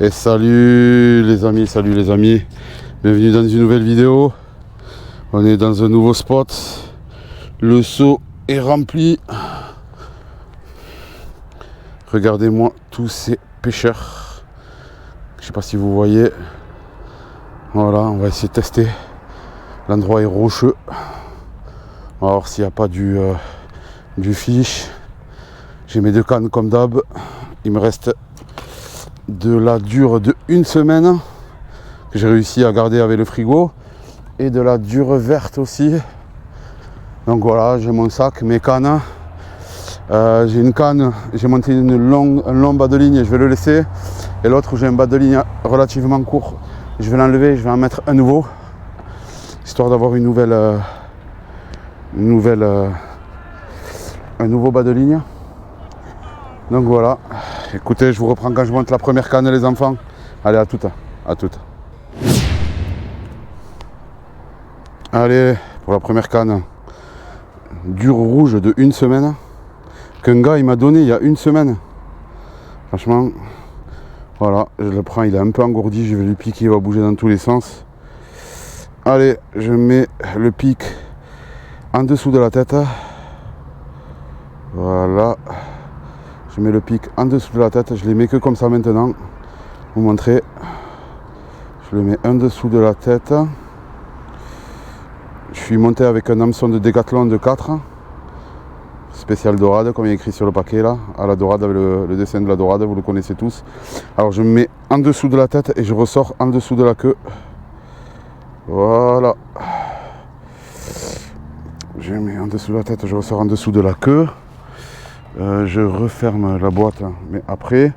Et salut les amis, bienvenue dans une nouvelle vidéo. On est dans un nouveau spot. Le seau est rempli. Regardez-moi tous ces pêcheurs. Je sais pas si vous voyez. Voilà, on va essayer de tester. L'endroit est rocheux. On va voir s'il n'y a pas du fish. J'ai mes 2 cannes comme d'hab. Il me reste de la dure de 1 semaine que j'ai réussi à garder avec le frigo et de la dure verte aussi. Donc voilà, j'ai mon sac, mes cannes. J'ai une canne, j'ai monté un long bas de ligne, je vais le laisser. Et l'autre où j'ai un bas de ligne relativement court, je vais l'enlever, je vais en mettre un nouveau, histoire d'avoir un nouveau bas de ligne. Donc voilà, écoutez, je vous reprends quand je monte la première canne les enfants. Allez, à toutes. Allez, pour la première canne, dure rouge de 1 semaine, qu'un gars il m'a donné il y a 1 semaine. Franchement, voilà, je le prends, il est un peu engourdi, je vais lui piquer, il va bouger dans tous les sens. Allez, je mets le pic en dessous de la tête. Voilà. Je mets le pic en dessous de la tête, je les mets que comme ça maintenant. Vous montrer. Je le mets en dessous de la tête. Je suis monté avec un hameçon de Décathlon de 4. Spécial dorade, comme il est écrit sur le paquet là. À la dorade, avec le dessin de la dorade, vous le connaissez tous. Alors je me mets en dessous de la tête et je ressors en dessous de la queue. Voilà. Je mets en dessous de la tête, je ressors en dessous de la queue. Je referme la boîte, mais après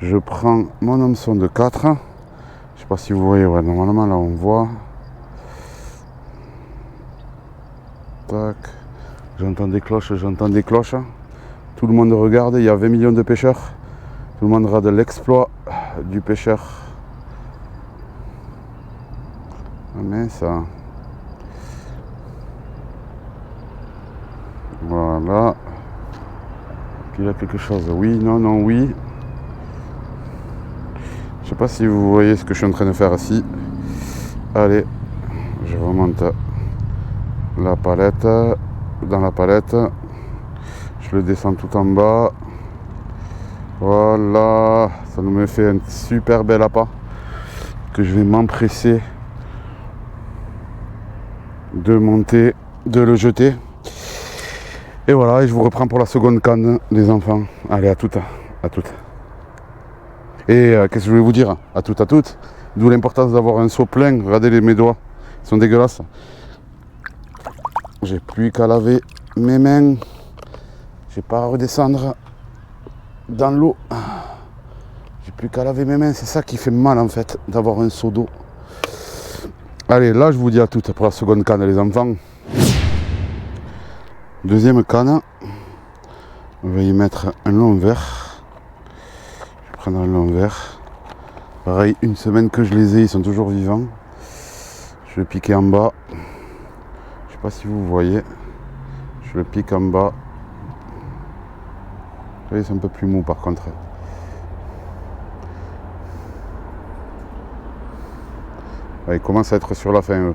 je prends mon hameçon de 4. Je sais pas si vous voyez, ouais, normalement là on voit. Tac. J'entends des cloches. Tout le monde regarde, il y a 20 millions de pêcheurs. Tout le monde regarde l'exploit du pêcheur. Ah mais ça. Voilà. Il y a quelque chose, oui, non, oui. Je sais pas si vous voyez ce que je suis en train de faire ici. Allez, je remonte la palette, dans la palette. Je le descends tout en bas. Voilà, ça me fait un super bel appât que je vais m'empresser de monter, de le jeter. Et voilà, et je vous reprends pour la seconde canne, les enfants. Allez, à toutes. Et qu'est-ce que je voulais vous dire? À toutes. D'où l'importance d'avoir un seau plein. Regardez mes doigts, ils sont dégueulasses. J'ai plus qu'à laver mes mains. J'ai pas à redescendre dans l'eau. J'ai plus qu'à laver mes mains. C'est ça qui fait mal en fait, d'avoir un seau d'eau. Allez, là je vous dis à toutes pour la seconde canne, les enfants. Deuxième canne, on va y mettre un long verre. Je vais prendre un long verre. Pareil, 1 semaine que je les ai, ils sont toujours vivants. Je vais le piquer en bas. Je sais pas si vous voyez. Je le pique en bas. Vous voyez, c'est un peu plus mou par contre. Ouais, ils commencent à être sur la fin, eux.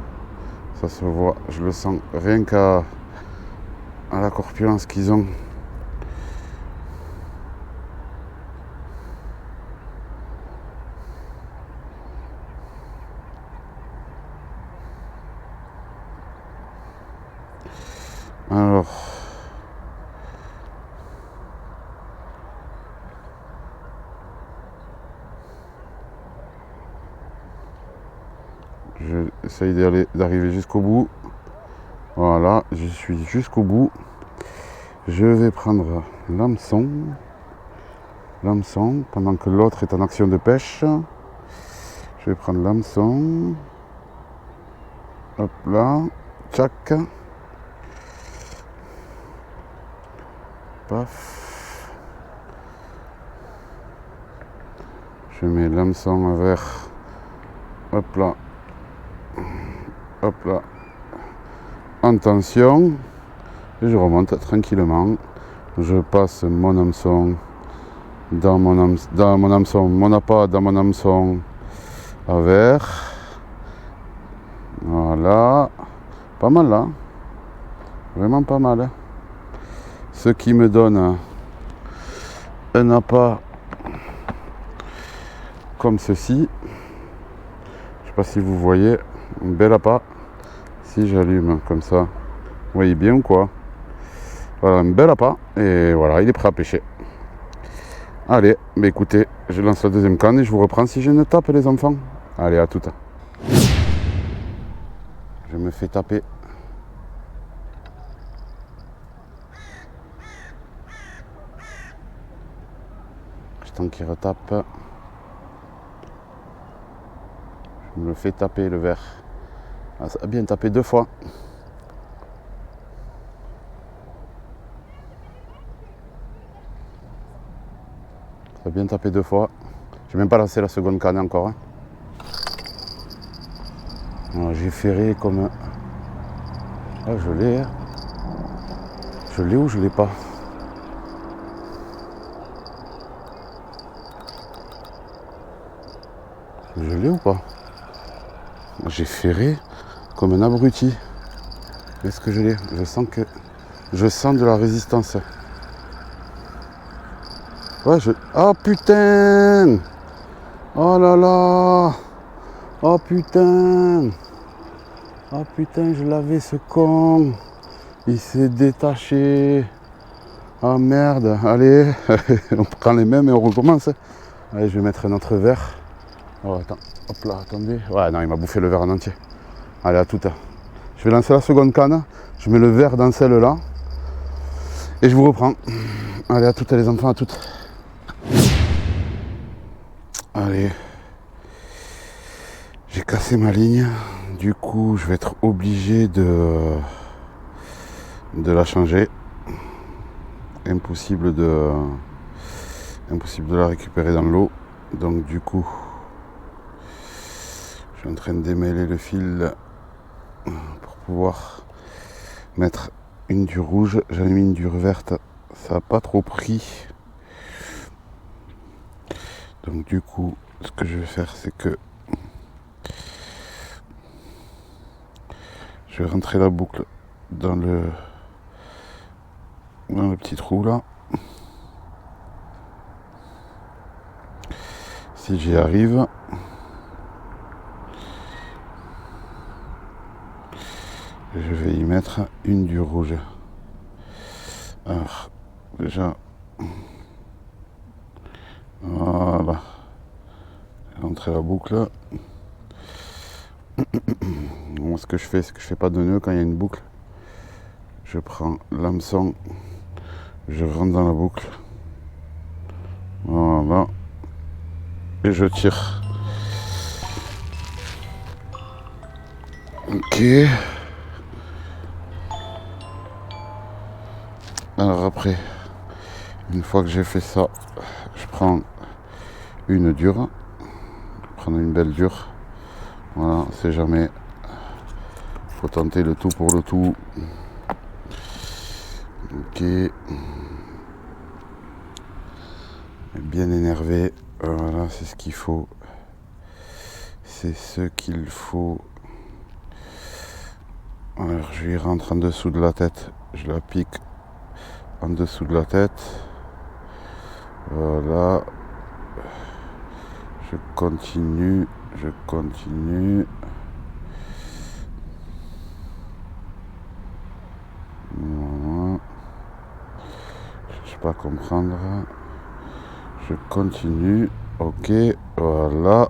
Ça se voit, je le sens rien qu'à la corpulence qu'ils ont. Alors, j'essaye d'arriver jusqu'au bout. Voilà, je suis jusqu'au bout. Je vais prendre l'hameçon pendant que l'autre est en action de pêche. Je vais prendre l'hameçon. Hop là, tchac. Paf. Je mets l'hameçon vers. Hop là. En tension. Et je remonte tranquillement. Je passe mon hameçon dans mon hameçon, mon appât dans mon hameçon à vert. Voilà, pas mal là, vraiment pas mal. Ce qui me donne un appât comme ceci. Je sais pas si vous voyez, un bel appât. Si j'allume comme ça, vous voyez bien ou quoi? Voilà, un bel appât et voilà, il est prêt à pêcher. Allez, bah écoutez, je lance la deuxième canne et je vous reprends si j'ai une tape les enfants. Allez, à tout. Je me fais taper. Tant qu'il retape, je me le fais taper le verre. Ah, ça a bien tapé 2 fois. Ça a bien tapé 2 fois. J'ai même pas lancé la seconde canne encore. Hein. J'ai ferré comme... Ah, je l'ai. Hein. Je l'ai ou je l'ai pas? Je l'ai ou pas? J'ai ferré comme un abruti. Est-ce que je l'ai? Je sens de la résistance. Ouais, oh putain! Oh là là! Oh putain! Oh putain, je l'avais ce con! Il s'est détaché! Oh merde! Allez! On prend les mêmes et on recommence. Allez, je vais mettre un autre verre. Oh attends, hop là, attendez. Ouais, non, il m'a bouffé le verre en entier. Allez, à tout. Je vais lancer la seconde canne. Je mets le verre dans celle-là. Et je vous reprends. Allez, à toutes les enfants, à toutes. Allez. J'ai cassé ma ligne. Du coup, je vais être obligé de la changer. Impossible de la récupérer dans l'eau. Donc du coup, je suis en train de démêler le fil pour pouvoir mettre une dure rouge. J'avais mis une dure verte, ça n'a pas trop pris. Donc du coup, ce que je vais faire, c'est que je vais rentrer la boucle dans le petit trou là. Si j'y arrive. Je vais y mettre une dure rouge. Alors, déjà, voilà. Rentrer la boucle. Moi, ce que je fais, c'est que je fais pas de nœud quand il y a une boucle. Je prends l'hameçon, je rentre dans la boucle. Voilà. Et je tire. Ok. Alors après, une fois que j'ai fait ça, je prends une dure. Je vais prendre une belle dure. Voilà, c'est jamais. Faut tenter le tout pour le tout. Ok. Bien énervé. Voilà, c'est ce qu'il faut. C'est ce qu'il faut. Alors je lui rentre en dessous de la tête. Je la pique en dessous de la tête. Voilà. Je continue. Voilà. Je ne cherche pas à comprendre. Je continue. Ok. Voilà.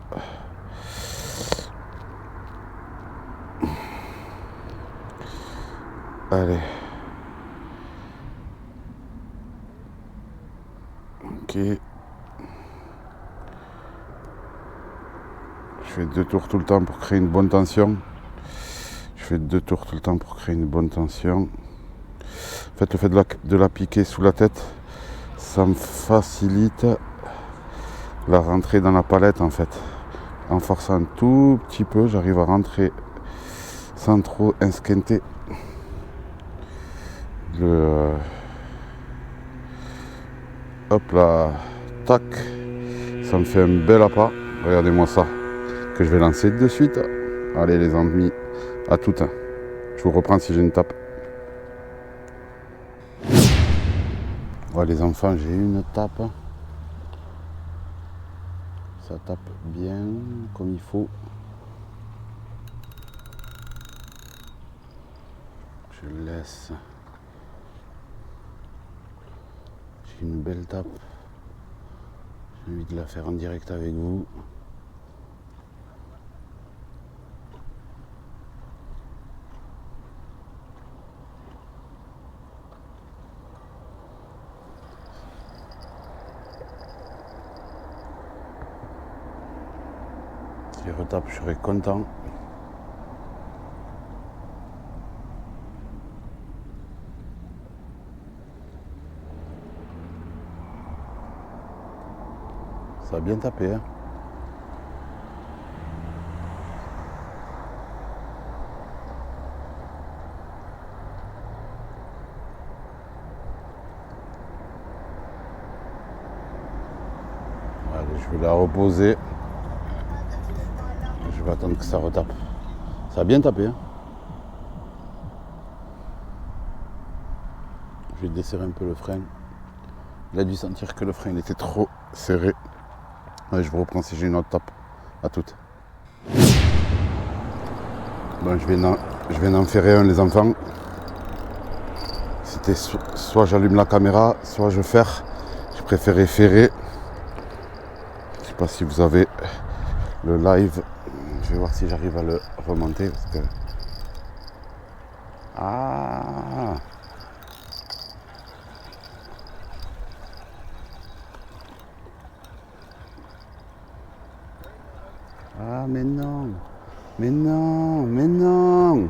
Allez. Ok. Je fais 2 tours tout le temps pour créer une bonne tension. En fait, le fait de la piquer sous la tête, ça me facilite la rentrée dans la palette en fait. En forçant un tout petit peu, j'arrive à rentrer sans trop esquinter hop là, Tac. Ça me fait un bel appât. Regardez-moi ça. Que je vais lancer de suite. Allez les amis, à tout. Je vous reprends si j'ai une tape. Ouais les enfants, j'ai une tape. Ça tape bien comme il faut. Je laisse. J'ai une belle tape. J'ai envie de la faire en direct avec vous. Si je retape, je serai content. Ça a bien tapé, hein. Allez, je vais la reposer. Je vais attendre que ça retape. Ça a bien tapé, hein. Je vais desserrer un peu le frein. Il a dû sentir que le frein il était trop serré. Ouais, je vous reprends si j'ai une autre tape. À toutes. Bon, je viens d'en faire un les enfants. C'était soit j'allume la caméra, soit je ferre. Je préférais ferrer. Je sais pas si vous avez le live. Je vais voir si j'arrive à le remonter parce que. Ah! Ah mais non! Mais non! Mais non!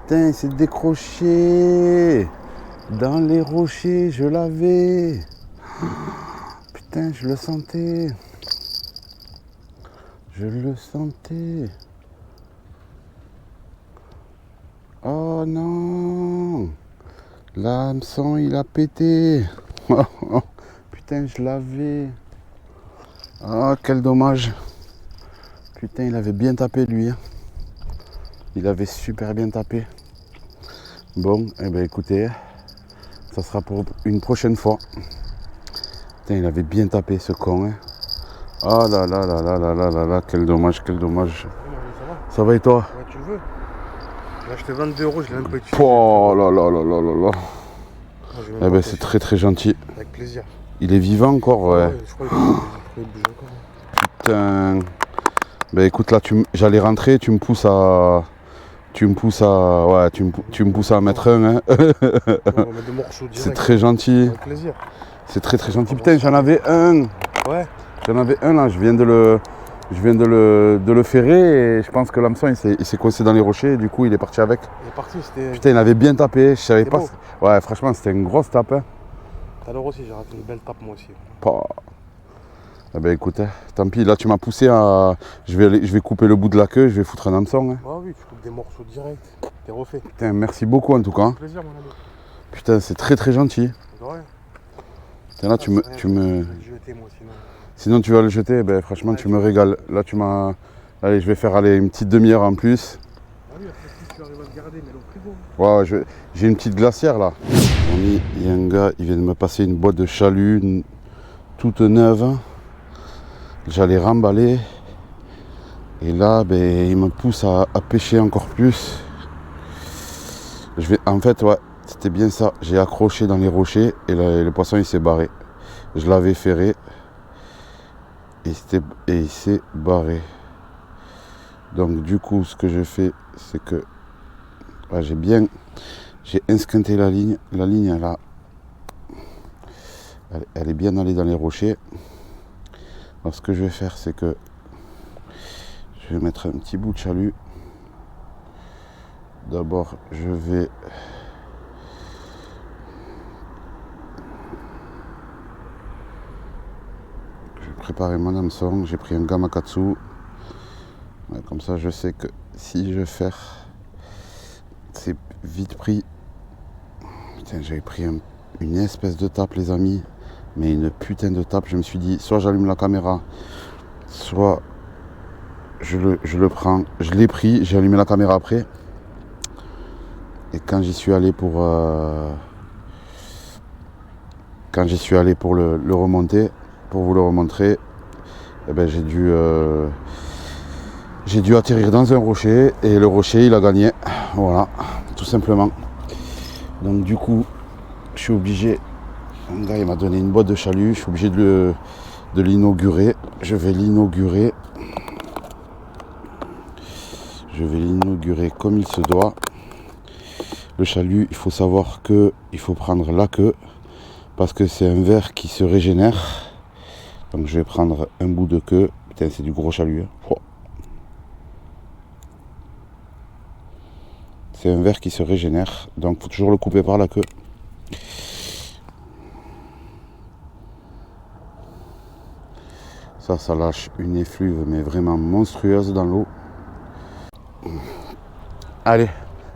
Putain, c'est décroché! Dans les rochers, je l'avais! Putain, je le sentais! Je le sentais! Oh non! L'hameçon, il a pété! Putain, je l'avais! Ah, quel dommage! Putain, il avait bien tapé lui. Hein. Il avait super bien tapé. Bon, eh ben écoutez, ça sera pour une prochaine fois. Putain, il avait bien tapé ce con. Hein. Oh là là là là là là là là, quel dommage, quel dommage. Ça va et toi? Ouais, tu le veux? J'ai acheté 22 €, je l'ai même pas utilisé. Oh là là là là là là. Ah, eh ben c'est très très gentil. Avec plaisir. Il est vivant encore, ouais. Ouais, je crois qu'il bouge encore. Putain. Ben écoute là, j'allais rentrer, tu me pousses à. Tu me pousses à mettre un. Hein. On va mettre des morceaux direct. C'est très gentil. Avec plaisir. C'est très très gentil. Putain, j'en avais un. Ouais. J'en avais un là, je viens de le ferrer et je pense que l'hameçon il s'est coincé dans les rochers et du coup il est parti avec. Il est parti, c'était. Putain, il avait bien tapé, je savais pas. Beau. Ouais, franchement, c'était une grosse tape. Hein. Tout à l'heure aussi, j'ai raté une belle tape moi aussi. Pah. Eh ben écoute, hein, tant pis, là tu m'as poussé à. Je vais couper le bout de la queue, je vais foutre un hameçon. Hein. Ah oui, tu coupes des morceaux direct. T'es refait. Putain, merci beaucoup en tout cas. Avec plaisir, mon ami. Putain, c'est très très gentil. De rien. Putain, là Ah, tu me. je vais le jeter moi sinon. Sinon tu vas le jeter, ben franchement tu me régales. Là tu m'as. Allez, je vais faire aller une petite demi-heure en plus. Ah oui, après si tu arrives à le garder, mais au frigo. Ouais, j'ai une petite glacière là. Il y a un gars, il vient de me passer une boîte de chalut toute neuve. J'allais remballer. Et là, ben, il me pousse à pêcher encore plus. En fait, ouais, c'était bien ça. J'ai accroché dans les rochers et le poisson il s'est barré. Je l'avais ferré. Et il s'est barré. Donc du coup, ce que je fais, c'est que ouais, j'ai esquinté la ligne. La ligne, elle est bien allée dans les rochers. Alors ce que je vais faire, c'est que je vais mettre un petit bout de chalut. D'abord, je vais préparer mon hameçon. J'ai pris un Gamakatsu. Ouais, comme ça, je sais que si je ferre, c'est vite pris. Putain, j'avais pris une espèce de tape, les amis. Mais une putain de tape. Je me suis dit, soit j'allume la caméra, soit je le prends. Je l'ai pris, j'ai allumé la caméra après. Et quand j'y suis allé pour le remonter, pour vous le remontrer, eh ben, j'ai dû atterrir dans un rocher et le rocher il a gagné. Voilà, tout simplement. Donc du coup, je suis obligé. Un gars il m'a donné une boîte de chalut, je suis obligé de l'inaugurer. Je vais l'inaugurer comme il se doit. Le chalut, il faut savoir que il faut prendre la queue parce que c'est un verre qui se régénère. Donc je vais prendre un bout de queue. Putain, c'est du gros chalut. Hein. C'est un verre qui se régénère. Donc il faut toujours le couper par la queue. Ça lâche une effluve mais vraiment monstrueuse dans l'eau. Allez,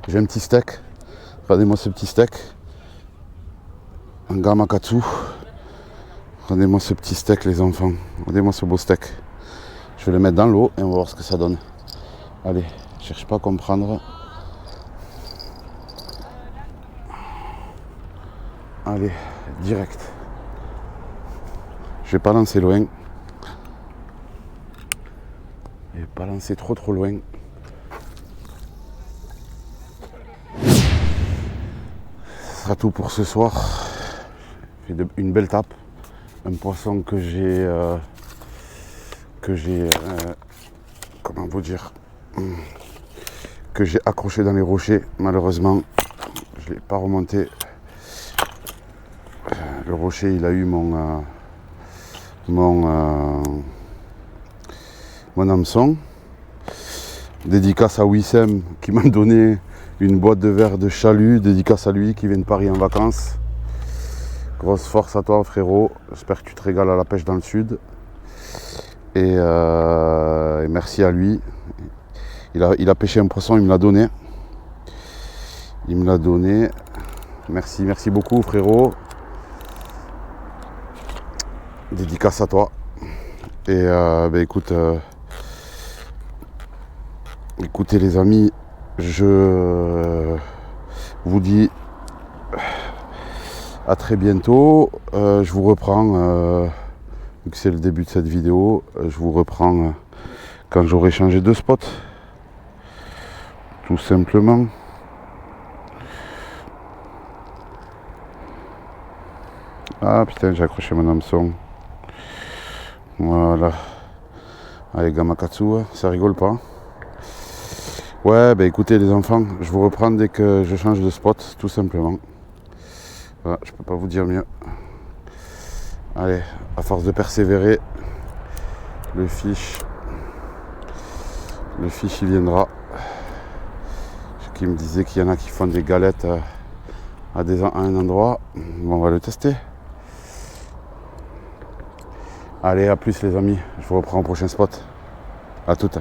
j'ai un petit steak. Regardez-moi ce petit steak. Un gamakatsu. Regardez-moi ce petit steak les enfants. Regardez-moi ce beau steak. Je vais le mettre dans l'eau et on va voir ce que ça donne. Allez, cherche pas à comprendre. Allez, direct. Je vais pas lancer loin. Je vais pas lancer trop loin. Ce sera tout pour ce soir. J'ai fait une belle tape. Un poisson que j'ai comment vous dire, que j'ai accroché dans les rochers. Malheureusement, je ne l'ai pas remonté. Le rocher, il a eu mon hameçon. Dédicace à Wissem qui m'a donné une boîte de verre de chalut. Dédicace à lui qui vient de Paris en vacances. Grosse force à toi frérot. J'espère que tu te régales à la pêche dans le sud. Et merci à lui. Il a pêché un poisson, il me l'a donné. Merci beaucoup frérot. Dédicace à toi. Et écoutez les amis, je vous dis à très bientôt. Je vous reprends, vu que c'est le début de cette vidéo, je vous reprends quand j'aurai changé de spot. Tout simplement. Ah putain, j'ai accroché mon hameçon. Voilà. Allez, gamakatsu, ça rigole pas. Ouais, bah écoutez les enfants, je vous reprends dès que je change de spot, tout simplement. Voilà, je peux pas vous dire mieux. Allez, à force de persévérer, le fiche il viendra. Qui me disait qu'il y en a qui font des galettes à un endroit. Bon, on va le tester. Allez, à plus les amis, je vous reprends au prochain spot. À toutes.